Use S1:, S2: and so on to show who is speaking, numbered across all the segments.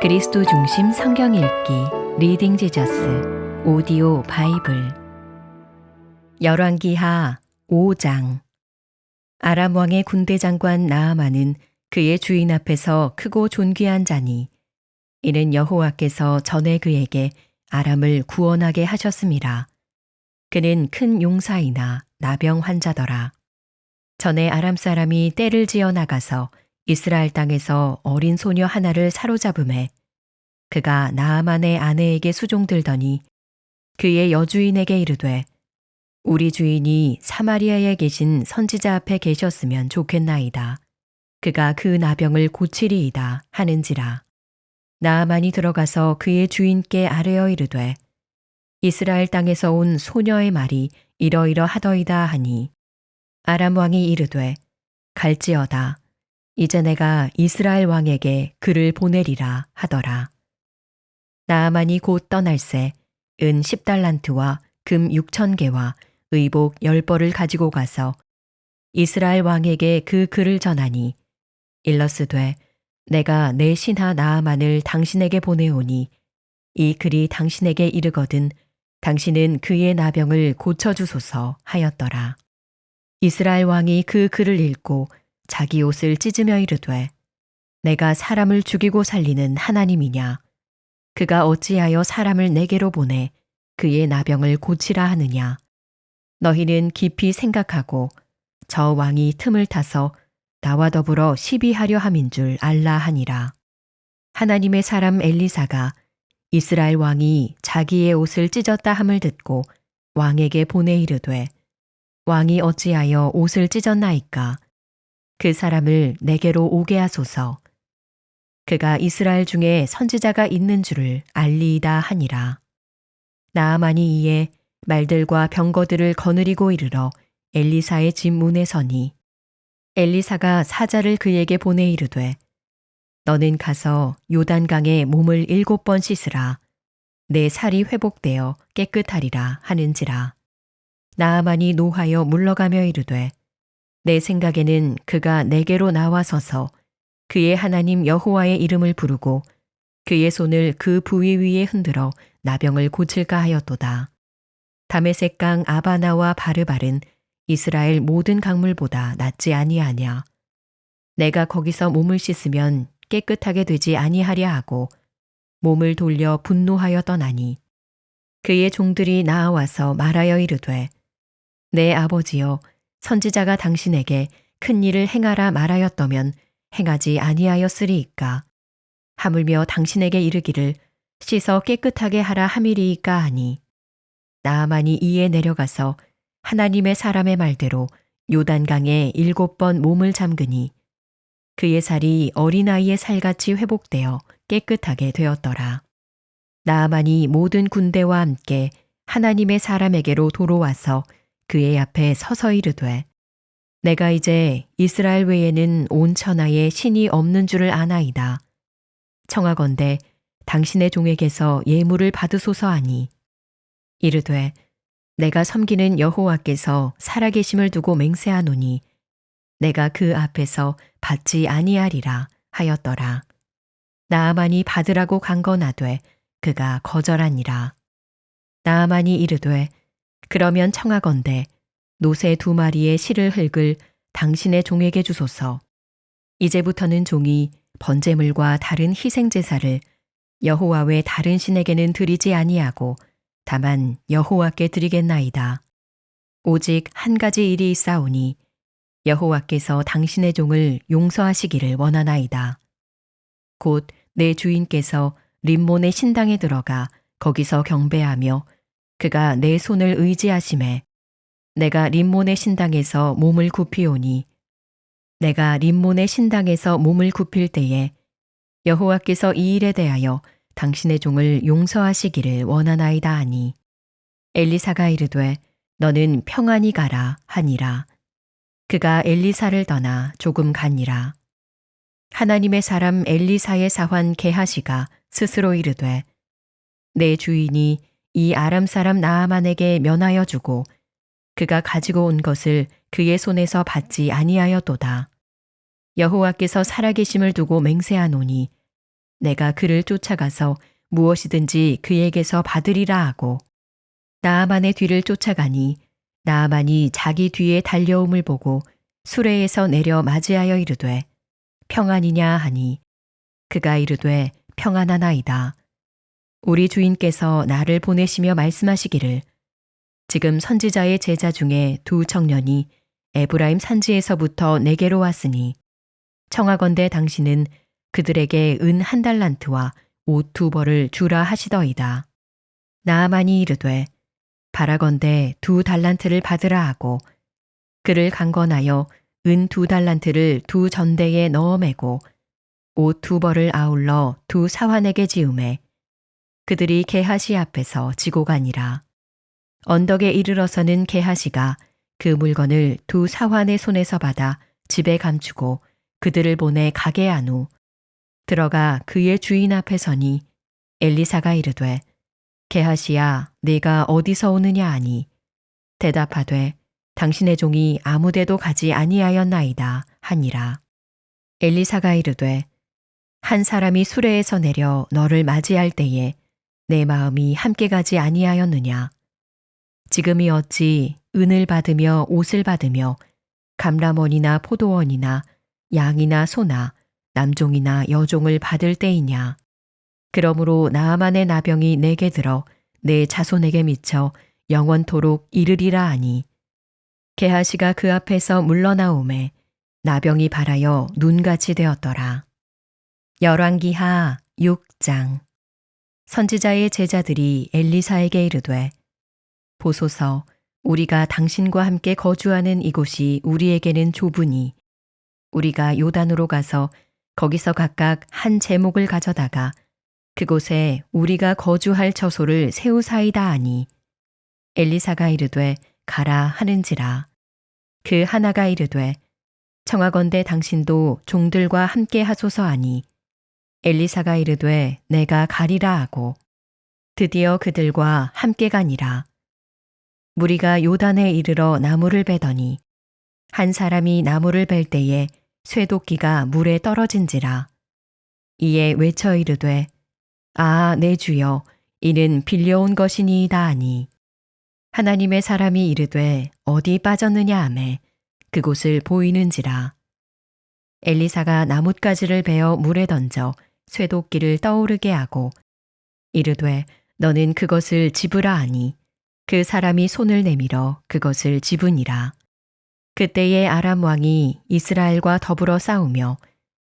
S1: 그리스도 중심 성경 읽기 리딩 지저스 오디오 바이블 열왕기하 5장. 아람 왕의 군대 장관 나아만은 그의 주인 앞에서 크고 존귀한 자니 이는 여호와께서 전에 그에게 아람을 구원하게 하셨음이라. 그는 큰 용사이나 나병 환자더라. 전에 아람 사람이 떼를 지어 나가서 이스라엘 땅에서 어린 소녀 하나를 사로잡음에 그가 나아만의 아내에게 수종들더니 그의 여주인에게 이르되 우리 주인이 사마리아에 계신 선지자 앞에 계셨으면 좋겠나이다. 그가 그 나병을 고치리이다 하는지라. 나아만이 들어가서 그의 주인께 아뢰어 이르되 이스라엘 땅에서 온 소녀의 말이 이러이러하더이다 하니 아람 왕이 이르되 갈지어다. 이제 내가 이스라엘 왕에게 그를 보내리라 하더라. 나아만이 곧 떠날새 은 10달란트와 금 6,000개와 의복 10벌을 가지고 가서 이스라엘 왕에게 그 글을 전하니 일러스되 내가 내 신하 나아만을 당신에게 보내오니 이 글이 당신에게 이르거든 당신은 그의 나병을 고쳐주소서 하였더라. 이스라엘 왕이 그 글을 읽고 자기 옷을 찢으며 이르되 내가 사람을 죽이고 살리는 하나님이냐. 그가 어찌하여 사람을 내게로 보내 그의 나병을 고치라 하느냐. 너희는 깊이 생각하고 저 왕이 틈을 타서 나와 더불어 시비하려 함인 줄 알라 하니라. 하나님의 사람 엘리사가 이스라엘 왕이 자기의 옷을 찢었다 함을 듣고 왕에게 보내 이르되 왕이 어찌하여 옷을 찢었나이까. 그 사람을 내게로 오게 하소서. 그가 이스라엘 중에 선지자가 있는 줄을 알리이다 하니라. 나아만이 이에 말들과 병거들을 거느리고 이르러 엘리사의 집 문에 서니 엘리사가 사자를 그에게 보내 이르되 너는 가서 요단강에 몸을 7번 씻으라. 내 살이 회복되어 깨끗하리라 하는지라. 나아만이 노하여 물러가며 이르되 내 생각에는 그가 내게로 나와서서 그의 하나님 여호와의 이름을 부르고 그의 손을 그 부위 위에 흔들어 나병을 고칠까 하였도다. 다메섹강 아바나와 바르발은 이스라엘 모든 강물보다 낫지 아니하냐. 내가 거기서 몸을 씻으면 깨끗하게 되지 아니하랴 하고 몸을 돌려 분노하여 떠나니 그의 종들이 나아와서 말하여 이르되 내 아버지여 선지자가 당신에게 큰 일을 행하라 말하였더면 행하지 아니하였으리이까. 하물며 당신에게 이르기를 씻어 깨끗하게 하라 함이리이까 하니 나아만이 이에 내려가서 하나님의 사람의 말대로 요단강에 7번 몸을 잠그니 그의 살이 어린아이의 살같이 회복되어 깨끗하게 되었더라. 나아만이 모든 군대와 함께 하나님의 사람에게로 도로와서 그의 앞에 서서 이르되 내가 이제 이스라엘 외에는 온 천하에 신이 없는 줄을 아나이다. 청하건대 당신의 종에게서 예물을 받으소서 하니 이르되 내가 섬기는 여호와께서 살아계심을 두고 맹세하노니 내가 그 앞에서 받지 아니하리라 하였더라. 나아만이 받으라고 강건하되 그가 거절하니라. 나아만이 이르되 그러면 청하건대 노새 2마리의 실을 흙을 당신의 종에게 주소서. 이제부터는 종이 번제물과 다른 희생제사를 여호와 외 다른 신에게는 드리지 아니하고 다만 여호와께 드리겠나이다. 오직 한 가지 일이 있사오니 여호와께서 당신의 종을 용서하시기를 원하나이다. 곧 내 주인께서 림몬의 신당에 들어가 거기서 경배하며 그가 내 손을 의지하심에 내가 림몬의 신당에서 몸을 굽히오니 내가 림몬의 신당에서 몸을 굽힐 때에 여호와께서 이 일에 대하여 당신의 종을 용서하시기를 원하나이다 하니 엘리사가 이르되 너는 평안히 가라 하니라. 그가 엘리사를 떠나 조금 가니라. 하나님의 사람 엘리사의 사환 게하시가 스스로 이르되 내 주인이 이 아람 사람 나아만에게 면하여 주고 그가 가지고 온 것을 그의 손에서 받지 아니하였도다. 여호와께서 살아계심을 두고 맹세하노니 내가 그를 쫓아가서 무엇이든지 그에게서 받으리라 하고 나아만의 뒤를 쫓아가니 나아만이 자기 뒤에 달려옴을 보고 수레에서 내려 맞이하여 이르되 평안이냐 하니 그가 이르되 평안하나이다. 우리 주인께서 나를 보내시며 말씀하시기를 지금 선지자의 제자 중에 두 청년이 에브라임 산지에서부터 내게로 왔으니 청하건대 당신은 그들에게 은 1달란트와 옷 2벌을 주라 하시더이다. 나아만이 이르되 바라건대 2달란트를 받으라 하고 그를 강건하여 은 2달란트를 2전대에 넣어 매고 옷 2벌을 아울러 2사환에게 지우매 그들이 게하시 앞에서 지고 가니라. 언덕에 이르러서는 게하시가 그 물건을 2사환의 손에서 받아 집에 감추고 그들을 보내 가게 한 후 들어가 그의 주인 앞에 서니 엘리사가 이르되 게하시야 네가 어디서 오느냐 하니 대답하되 당신의 종이 아무데도 가지 아니하였나이다 하니라. 엘리사가 이르되 한 사람이 수레에서 내려 너를 맞이할 때에 내 마음이 함께 가지 아니하였느냐. 지금이 어찌 은을 받으며 옷을 받으며 감람원이나 포도원이나 양이나 소나 남종이나 여종을 받을 때이냐. 그러므로 나아만의 나병이 내게 들어 내 자손에게 미쳐 영원토록 이르리라 하니 게하시가 그 앞에서 물러나오매 나병이 발하여 눈같이 되었더라. 열왕기하 6장. 선지자의 제자들이 엘리사에게 이르되 보소서 우리가 당신과 함께 거주하는 이곳이 우리에게는 좁으니 우리가 요단으로 가서 거기서 각각 한 제목을 가져다가 그곳에 우리가 거주할 처소를 세우사이다 하니 엘리사가 이르되 가라 하는지라. 그 하나가 이르되 청하건대 당신도 종들과 함께 하소서 하니 엘리사가 이르되 내가 가리라 하고 드디어 그들과 함께 가니라. 무리가 요단에 이르러 나무를 베더니 한 사람이 나무를 벨 때에 쇠도끼가 물에 떨어진지라. 이에 외쳐 이르되 아, 내 주여, 이는 빌려온 것이니이다 하니 하나님의 사람이 이르되 어디 빠졌느냐 하매 그곳을 보이는지라. 엘리사가 나뭇가지를 베어 물에 던져 쇠도끼를 떠오르게 하고 이르되 너는 그것을 집으라 하니 그 사람이 손을 내밀어 그것을 집으니라. 그때에 아람 왕이 이스라엘과 더불어 싸우며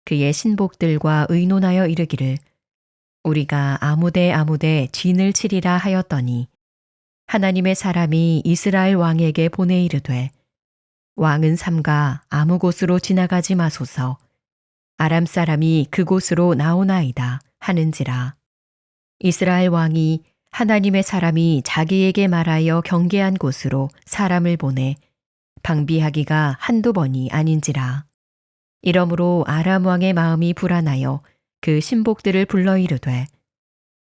S1: 그의 신복들과 의논하여 이르기를 우리가 아무데 진을 치리라 하였더니 하나님의 사람이 이스라엘 왕에게 보내 이르되 왕은 삼가 아무 곳으로 지나가지 마소서 아람 사람이 그곳으로 나오나이다 하는지라. 이스라엘 왕이 하나님의 사람이 자기에게 말하여 경계한 곳으로 사람을 보내 방비하기가 한두 번이 아닌지라. 이러므로 아람 왕의 마음이 불안하여 그 신복들을 불러 이르되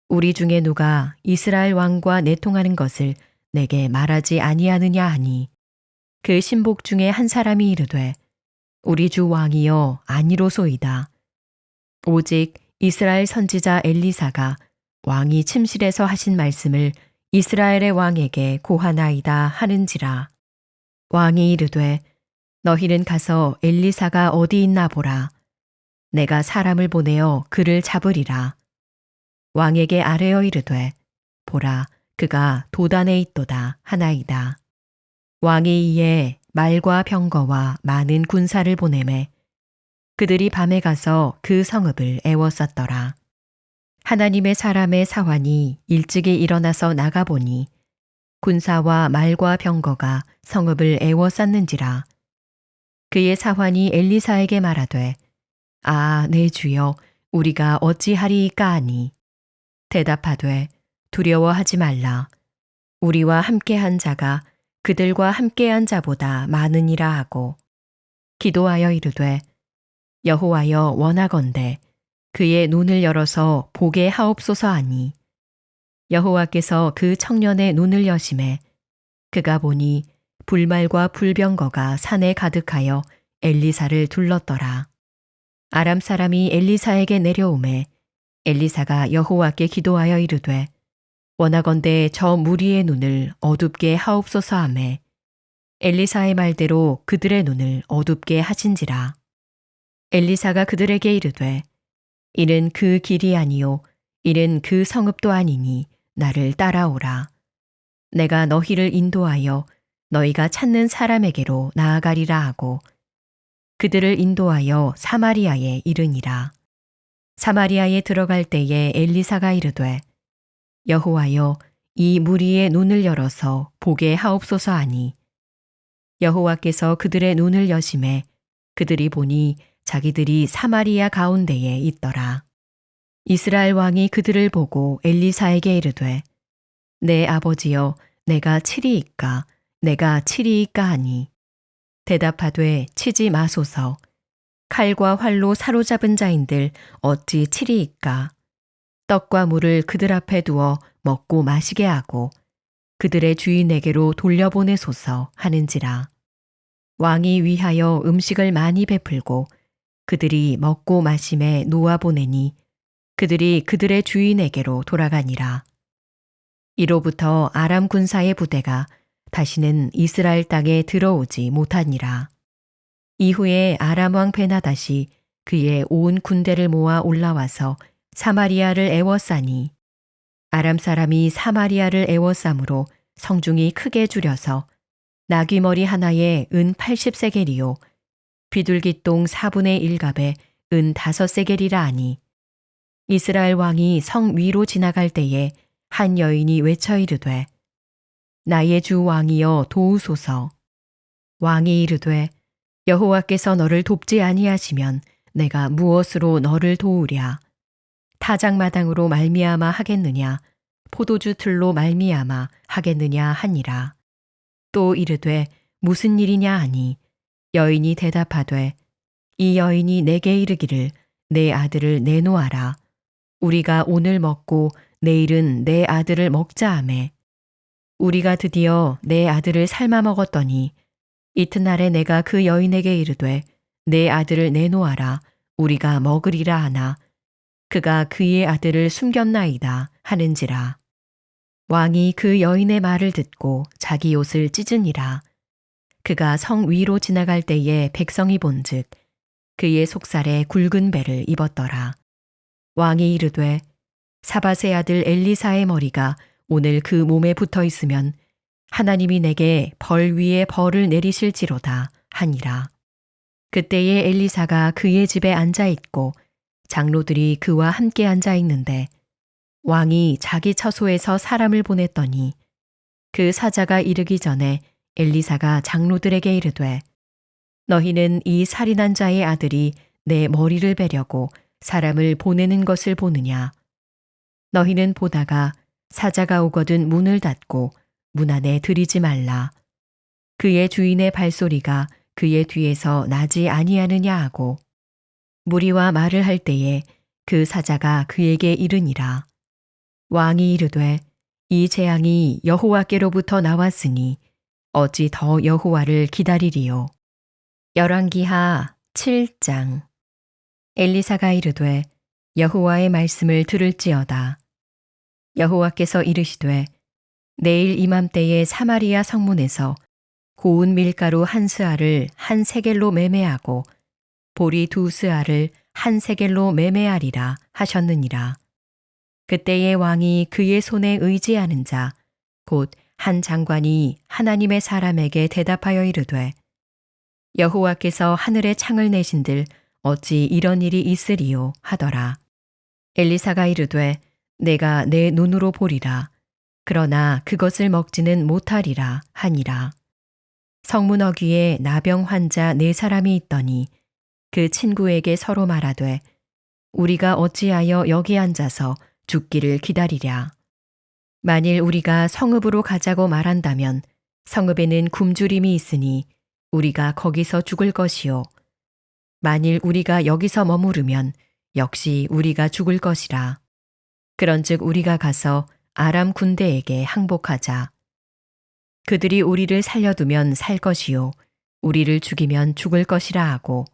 S1: 우리 중에 누가 이스라엘 왕과 내통하는 것을 내게 말하지 아니하느냐 하니 그 신복 중에 한 사람이 이르되 우리 주 왕이여 아니로소이다. 오직 이스라엘 선지자 엘리사가 왕이 침실에서 하신 말씀을 이스라엘의 왕에게 고하나이다 하는지라. 왕이 이르되 너희는 가서 엘리사가 어디 있나 보라. 내가 사람을 보내어 그를 잡으리라. 왕에게 아뢰어 이르되 보라 그가 도단에 있도다 하나이다. 왕이 이에 말과 병거와 많은 군사를 보내매 그들이 밤에 가서 그 성읍을 애워쌌더라. 하나님의 사람의 사환이 일찍이 일어나서 나가보니 군사와 말과 병거가 성읍을 애워쌌는지라. 그의 사환이 엘리사에게 말하되 아, 내 주여, 우리가 어찌하리이까 하니 대답하되 두려워하지 말라. 우리와 함께한 자가 그들과 함께한 자보다 많으니라 하고 기도하여 이르되 여호와여 원하건대 그의 눈을 열어서 보게 하옵소서 하니 여호와께서 그 청년의 눈을 여심해 그가 보니 불말과 불병거가 산에 가득하여 엘리사를 둘렀더라. 아람 사람이 엘리사에게 내려오매 엘리사가 여호와께 기도하여 이르되 원하건대 저 무리의 눈을 어둡게 하옵소서 하매 엘리사의 말대로 그들의 눈을 어둡게 하신지라. 엘리사가 그들에게 이르되 이는 그 길이 아니요 이는 그 성읍도 아니니 나를 따라오라. 내가 너희를 인도하여 너희가 찾는 사람에게로 나아가리라 하고 그들을 인도하여 사마리아에 이르니라. 사마리아에 들어갈 때에 엘리사가 이르되 여호와여 이 무리의 눈을 열어서 보게 하옵소서 하니 여호와께서 그들의 눈을 여심해 그들이 보니 자기들이 사마리아 가운데에 있더라. 이스라엘 왕이 그들을 보고 엘리사에게 이르되 내 아버지여 내가 치리이까 내가 치리이까 하니 대답하되 치지 마소서. 칼과 활로 사로잡은 자인들 어찌 치리이까. 떡과 물을 그들 앞에 두어 먹고 마시게 하고 그들의 주인에게로 돌려보내소서 하는지라. 왕이 위하여 음식을 많이 베풀고 그들이 먹고 마심에 놓아보내니 그들이 그들의 주인에게로 돌아가니라. 이로부터 아람 군사의 부대가 다시는 이스라엘 땅에 들어오지 못하니라. 이후에 아람 왕 베나닷이 그의 온 군대를 모아 올라와서 사마리아를 애워싸니 아람 사람이 사마리아를 애워싸므로 성중이 크게 줄여서 나귀머리 하나에 은 80세겔이요 비둘기똥 4분의 1갑에 은 5세겔이라 하니 이스라엘 왕이 성 위로 지나갈 때에 한 여인이 외쳐 이르되 나의 주 왕이여 도우소서. 왕이 이르되 여호와께서 너를 돕지 아니하시면 내가 무엇으로 너를 도우랴. 타작마당으로 말미암아 하겠느냐 포도주 틀로 말미암아 하겠느냐 하니라. 또 이르되 무슨 일이냐 하니 여인이 대답하되 이 여인이 내게 이르기를 내 아들을 내놓아라. 우리가 오늘 먹고 내일은 내 아들을 먹자 하매 우리가 드디어 내 아들을 삶아 먹었더니 이튿날에 내가 그 여인에게 이르되 내 아들을 내놓아라 우리가 먹으리라 하나 그가 그의 아들을 숨겼나이다 하는지라. 왕이 그 여인의 말을 듣고 자기 옷을 찢으니라. 그가 성 위로 지나갈 때에 백성이 본즉 그의 속살에 굵은 배를 입었더라. 왕이 이르되 사밧의 아들 엘리사의 머리가 오늘 그 몸에 붙어 있으면 하나님이 내게 벌 위에 벌을 내리실지로다 하니라. 그때에 엘리사가 그의 집에 앉아 있고 장로들이 그와 함께 앉아 있는데 왕이 자기 처소에서 사람을 보냈더니 그 사자가 이르기 전에 엘리사가 장로들에게 이르되 너희는 이 살인한 자의 아들이 내 머리를 베려고 사람을 보내는 것을 보느냐. 너희는 보다가 사자가 오거든 문을 닫고 문 안에 들이지 말라. 그의 주인의 발소리가 그의 뒤에서 나지 아니하느냐 하고 무리와 말을 할 때에 그 사자가 그에게 이르니라. 왕이 이르되 이 재앙이 여호와께로부터 나왔으니 어찌 더 여호와를 기다리리요. 열왕기하 7장. 엘리사가 이르되 여호와의 말씀을 들을지어다. 여호와께서 이르시되 내일 이맘때에 사마리아 성문에서 고운 밀가루 한 스아를 한 세겔로 매매하고 보리 2스아를 한 세겔로 매매하리라 하셨느니라. 그때의 왕이 그의 손에 의지하는 자 곧 한 장관이 하나님의 사람에게 대답하여 이르되 여호와께서 하늘에 창을 내신들 어찌 이런 일이 있으리요 하더라. 엘리사가 이르되 내가 내 눈으로 보리라. 그러나 그것을 먹지는 못하리라 하니라. 성문 어귀에 나병 환자 4사람이 있더니 그 친구에게 서로 말하되 우리가 어찌하여 여기 앉아서 죽기를 기다리랴. 만일 우리가 성읍으로 가자고 말한다면 성읍에는 굶주림이 있으니 우리가 거기서 죽을 것이요. 만일 우리가 여기서 머무르면 역시 우리가 죽을 것이라. 그런즉 우리가 가서 아람 군대에게 항복하자. 그들이 우리를 살려두면 살 것이요 우리를 죽이면 죽을 것이라 하고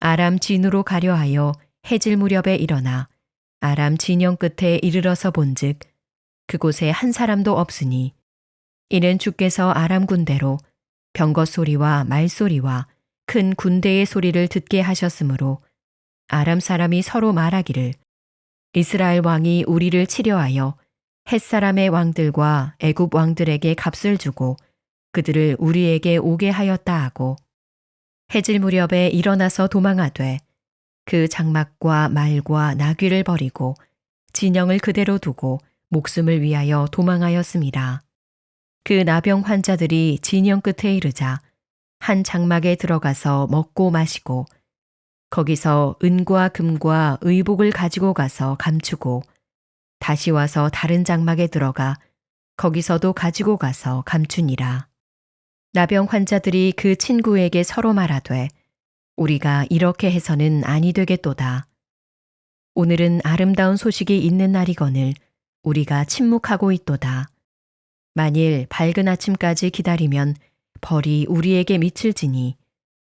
S1: 아람 진으로 가려 하여 해질 무렵에 일어나 아람 진영 끝에 이르러서 본즉 그곳에 한 사람도 없으니 이는 주께서 아람 군대로 병거 소리와 말소리와 큰 군대의 소리를 듣게 하셨으므로 아람 사람이 서로 말하기를 이스라엘 왕이 우리를 치려하여 헷 사람의 왕들과 애굽 왕들에게 값을 주고 그들을 우리에게 오게 하였다 하고 해질 무렵에 일어나서 도망하되 그 장막과 말과 나귀를 버리고 진영을 그대로 두고 목숨을 위하여 도망하였습니다. 그 나병 환자들이 진영 끝에 이르자 한 장막에 들어가서 먹고 마시고 거기서 은과 금과 의복을 가지고 가서 감추고 다시 와서 다른 장막에 들어가 거기서도 가지고 가서 감추니라. 나병 환자들이 그 친구에게 서로 말하되 우리가 이렇게 해서는 아니 되겠도다. 오늘은 아름다운 소식이 있는 날이거늘 우리가 침묵하고 있도다. 만일 밝은 아침까지 기다리면 벌이 우리에게 미칠지니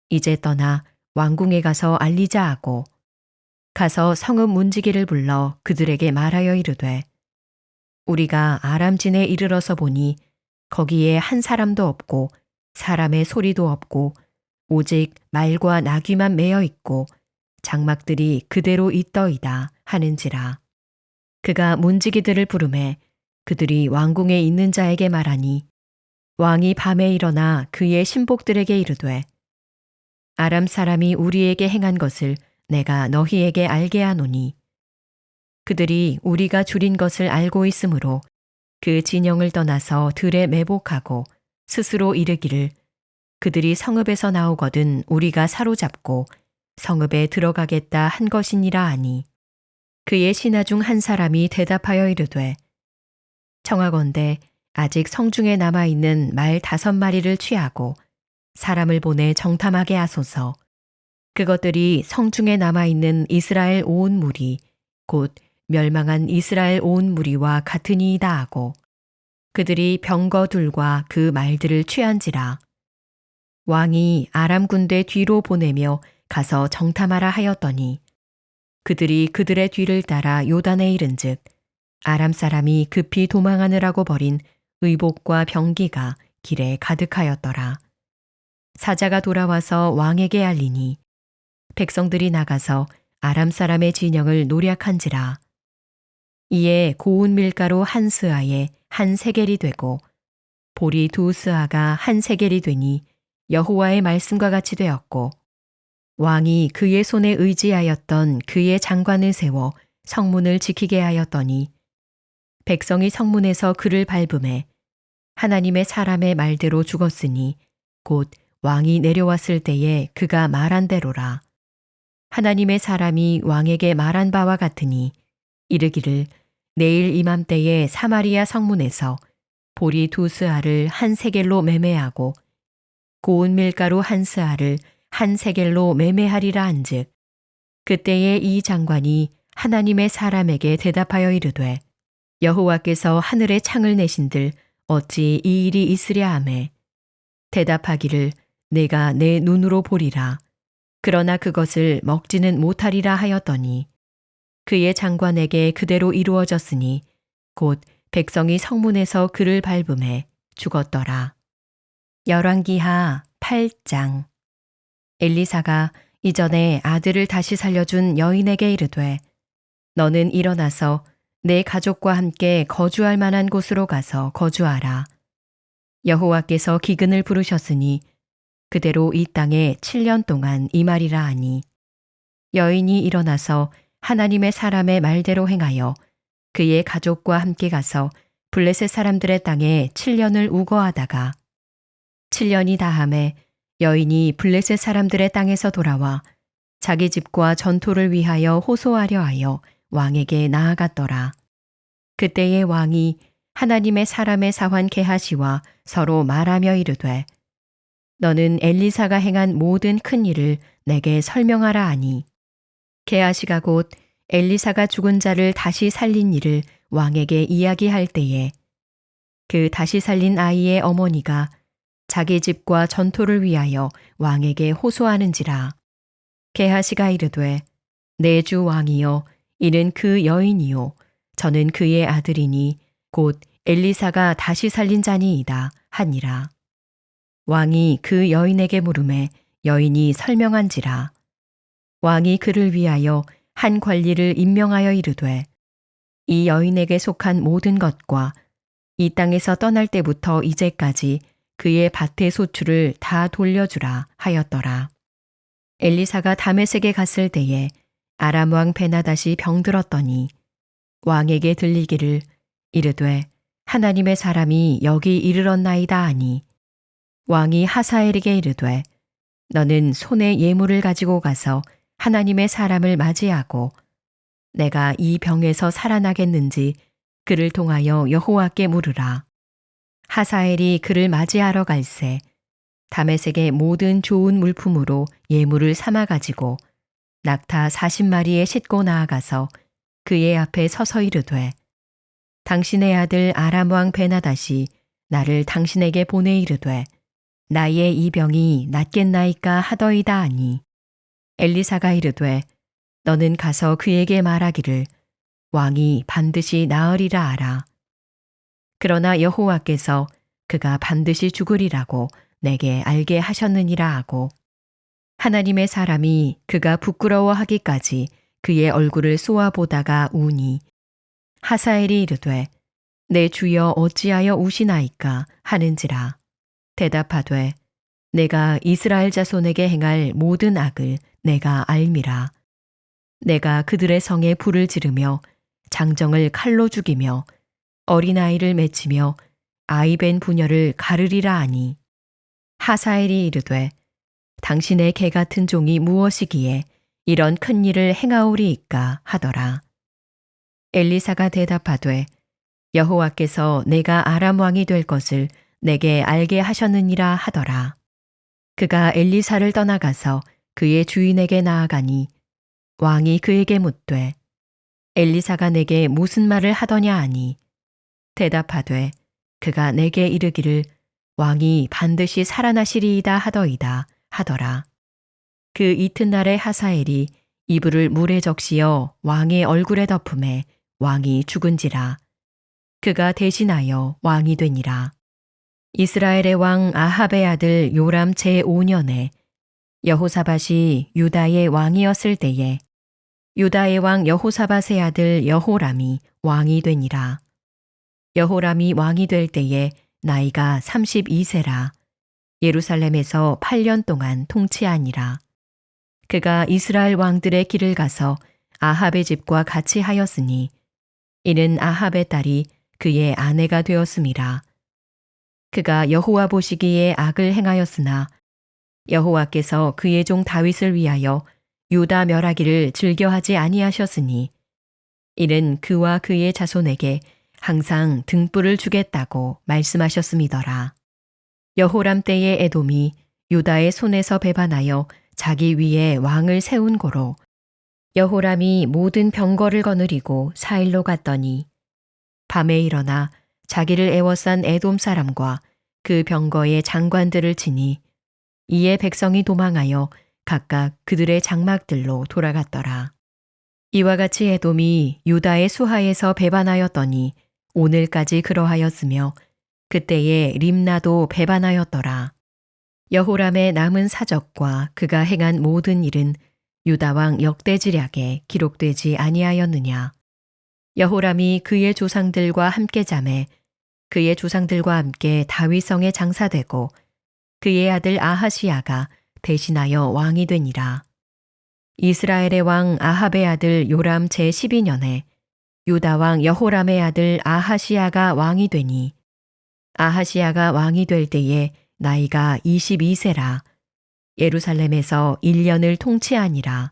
S1: 이제 떠나 왕궁에 가서 알리자 하고 가서 성읍 문지기를 불러 그들에게 말하여 이르되 우리가 아람진에 이르러서 보니 거기에 한 사람도 없고 사람의 소리도 없고 오직 말과 나귀만 매어 있고 장막들이 그대로 있더이다 하는지라. 그가 문지기들을 부르매 그들이 왕궁에 있는 자에게 말하니 왕이 밤에 일어나 그의 신복들에게 이르되 아람 사람이 우리에게 행한 것을 내가 너희에게 알게 하노니 그들이 우리가 줄인 것을 알고 있으므로 그 진영을 떠나서 들에 매복하고 스스로 이르기를 그들이 성읍에서 나오거든 우리가 사로잡고 성읍에 들어가겠다 한 것이니라 하니 그의 신하 중 한 사람이 대답하여 이르되 청하건대 아직 성중에 남아있는 말 5마리를 취하고 사람을 보내 정탐하게 하소서. 그것들이 성중에 남아있는 이스라엘 온 무리 곧 멸망한 이스라엘 온 무리와 같으니이다 하고 그들이 병거둘과 그 말들을 취한지라. 왕이 아람 군대 뒤로 보내며 가서 정탐하라 하였더니 그들이 그들의 뒤를 따라 요단에 이른즉 아람 사람이 급히 도망하느라고 버린 의복과 병기가 길에 가득하였더라. 사자가 돌아와서 왕에게 알리니 백성들이 나가서 아람 사람의 진영을 노략한지라. 이에 고운 밀가루 한 스아에 한 세겔이 되고 보리 2스아가 한 세겔이 되니 여호와의 말씀과 같이 되었고 왕이 그의 손에 의지하였던 그의 장관을 세워 성문을 지키게 하였더니 백성이 성문에서 그를 밟음에 하나님의 사람의 말대로 죽었으니 곧 왕이 내려왔을 때에 그가 말한 대로라. 하나님의 사람이 왕에게 말한 바와 같으니 이르기를 내일 이맘때에 사마리아 성문에서 보리 2스아를 한 세겔로 매매하고 고운 밀가루 한 스아를 한 세겔로 매매하리라 한즉 그때에 이 장관이 하나님의 사람에게 대답하여 이르되 여호와께서 하늘에 창을 내신들 어찌 이 일이 있으랴 하매 대답하기를 내가 내 눈으로 보리라. 그러나 그것을 먹지는 못하리라 하였더니 그의 장관에게 그대로 이루어졌으니 곧 백성이 성문에서 그를 밟음에 죽었더라. 열왕기하 8장. 엘리사가 이전에 아들을 다시 살려준 여인에게 이르되 너는 일어나서 내 가족과 함께 거주할 만한 곳으로 가서 거주하라. 여호와께서 기근을 부르셨으니 그대로 이 땅에 7년 동안 임하리라 하니 여인이 일어나서 하나님의 사람의 말대로 행하여 그의 가족과 함께 가서 블레셋 사람들의 땅에 7년을 우거하다가 7년이 다함에 여인이 블레셋 사람들의 땅에서 돌아와 자기 집과 전토를 위하여 호소하려 하여 왕에게 나아갔더라. 그때의 왕이 하나님의 사람의 사환 게하시와 서로 말하며 이르되 너는 엘리사가 행한 모든 큰 일을 내게 설명하라 하니 게하시가 곧 엘리사가 죽은 자를 다시 살린 일을 왕에게 이야기할 때에 그 다시 살린 아이의 어머니가 자기 집과 전토를 위하여 왕에게 호소하는지라. 게하시가 이르되 내 주 왕이여 이는 그 여인이요 저는 그의 아들이니 곧 엘리사가 다시 살린 자니이다 하니라. 왕이 그 여인에게 물음에 여인이 설명한지라. 왕이 그를 위하여 한 관리를 임명하여 이르되 이 여인에게 속한 모든 것과 이 땅에서 떠날 때부터 이제까지 그의 밭의 소출을 다 돌려주라 하였더라. 엘리사가 다메섹에 갔을 때에 아람 왕 베나닷이 병들었더니 왕에게 들리기를 이르되 하나님의 사람이 여기 이르렀나이다 하니 왕이 하사엘에게 이르되 너는 손에 예물을 가지고 가서 하나님의 사람을 맞이하고 내가 이 병에서 살아나겠는지 그를 통하여 여호와께 물으라. 하사엘이 그를 맞이하러 갈새 다메섹의 모든 좋은 물품으로 예물을 삼아 가지고 낙타 40마리에 싣고 나아가서 그의 앞에 서서 이르되 당신의 아들 아람 왕 베나닷이 나를 당신에게 보내 이르되 나의 이 병이 낫겠나이까 하더이다 하니 엘리사가 이르되 너는 가서 그에게 말하기를 왕이 반드시 나으리라 하라. 그러나 여호와께서 그가 반드시 죽으리라고 내게 알게 하셨느니라 하고 하나님의 사람이 그가 부끄러워하기까지 그의 얼굴을 쏘아보다가 우니 하사엘이 이르되 내 주여 어찌하여 우시나이까 하는지라. 대답하되 내가 이스라엘 자손에게 행할 모든 악을 내가 알미라. 내가 그들의 성에 불을 지르며 장정을 칼로 죽이며 어린아이를 맺히며 아이벤 부녀를 가르리라 하니 하사엘이 이르되 당신의 개 같은 종이 무엇이기에 이런 큰 일을 행하오리이까 하더라. 엘리사가 대답하되 여호와께서 내가 아람 왕이 될 것을 내게 알게 하셨느니라 하더라. 그가 엘리사를 떠나가서 그의 주인에게 나아가니 왕이 그에게 묻되 엘리사가 내게 무슨 말을 하더냐 하니 대답하되 그가 내게 이르기를 왕이 반드시 살아나시리이다 하더이다 하더라. 그 이튿날에 하사엘이 이불을 물에 적시어 왕의 얼굴에 덮음에 왕이 죽은지라. 그가 대신하여 왕이 되니라. 이스라엘의 왕 아합의 아들 요람 제5년에 여호사밧이 유다의 왕이었을 때에 유다의 왕 여호사밧의 아들 여호람이 왕이 되니라. 여호람이 왕이 될 때에 나이가 32세라. 예루살렘에서 8년 동안 통치하니라. 그가 이스라엘 왕들의 길을 가서 아합의 집과 같이 하였으니 이는 아합의 딸이 그의 아내가 되었음이라. 그가 여호와 보시기에 악을 행하였으나 여호와께서 그의 종 다윗을 위하여 유다 멸하기를 즐겨하지 아니하셨으니 이는 그와 그의 자손에게 항상 등불을 주겠다고 말씀하셨음이더라. 여호람 때의 에돔이 유다의 손에서 배반하여 자기 위에 왕을 세운 고로 여호람이 모든 병거를 거느리고 사일로 갔더니 밤에 일어나 자기를 애워싼 에돔 사람과 그 병거의 장관들을 치니 이에 백성이 도망하여 각각 그들의 장막들로 돌아갔더라. 이와 같이 에돔이 유다의 수하에서 배반하였더니 오늘까지 그러하였으며 그때에 림나도 배반하였더라. 여호람의 남은 사적과 그가 행한 모든 일은 유다 왕 역대지략에 기록되지 아니하였느냐. 여호람이 그의 조상들과 함께 자매 그의 조상들과 함께 다윗성에 장사되고 그의 아들 아하시야가 대신하여 왕이 되니라. 이스라엘의 왕 아합의 아들 요람 제12년에 유다 왕 여호람의 아들 아하시야가 왕이 되니 아하시야가 왕이 될 때에 나이가 22세라. 예루살렘에서 1년을 통치하니라.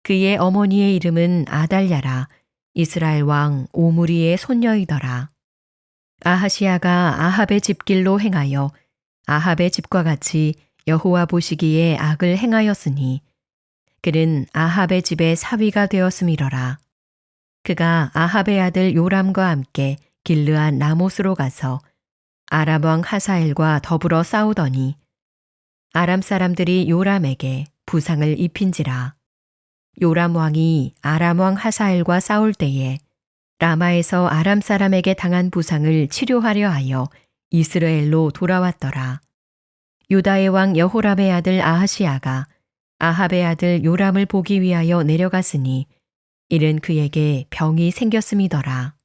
S1: 그의 어머니의 이름은 아달랴라. 이스라엘 왕 오므리의 손녀이더라. 아하시야가 아합의 집길로 행하여 아합의 집과 같이 여호와 보시기에 악을 행하였으니 그는 아합의 집의 사위가 되었음이러라. 그가 아합의 아들 요람과 함께 길르한 라못으로 가서 아람 왕 하사엘과 더불어 싸우더니 아람 사람들이 요람에게 부상을 입힌지라. 요람 왕이 아람 왕 하사엘과 싸울 때에 라마에서 아람 사람에게 당한 부상을 치료하려 하여 이스라엘로 돌아왔더라. 유다의 왕 여호람의 아들 아하시아가 아합의 아들 요람을 보기 위하여 내려갔으니 이는 그에게 병이 생겼음이더라.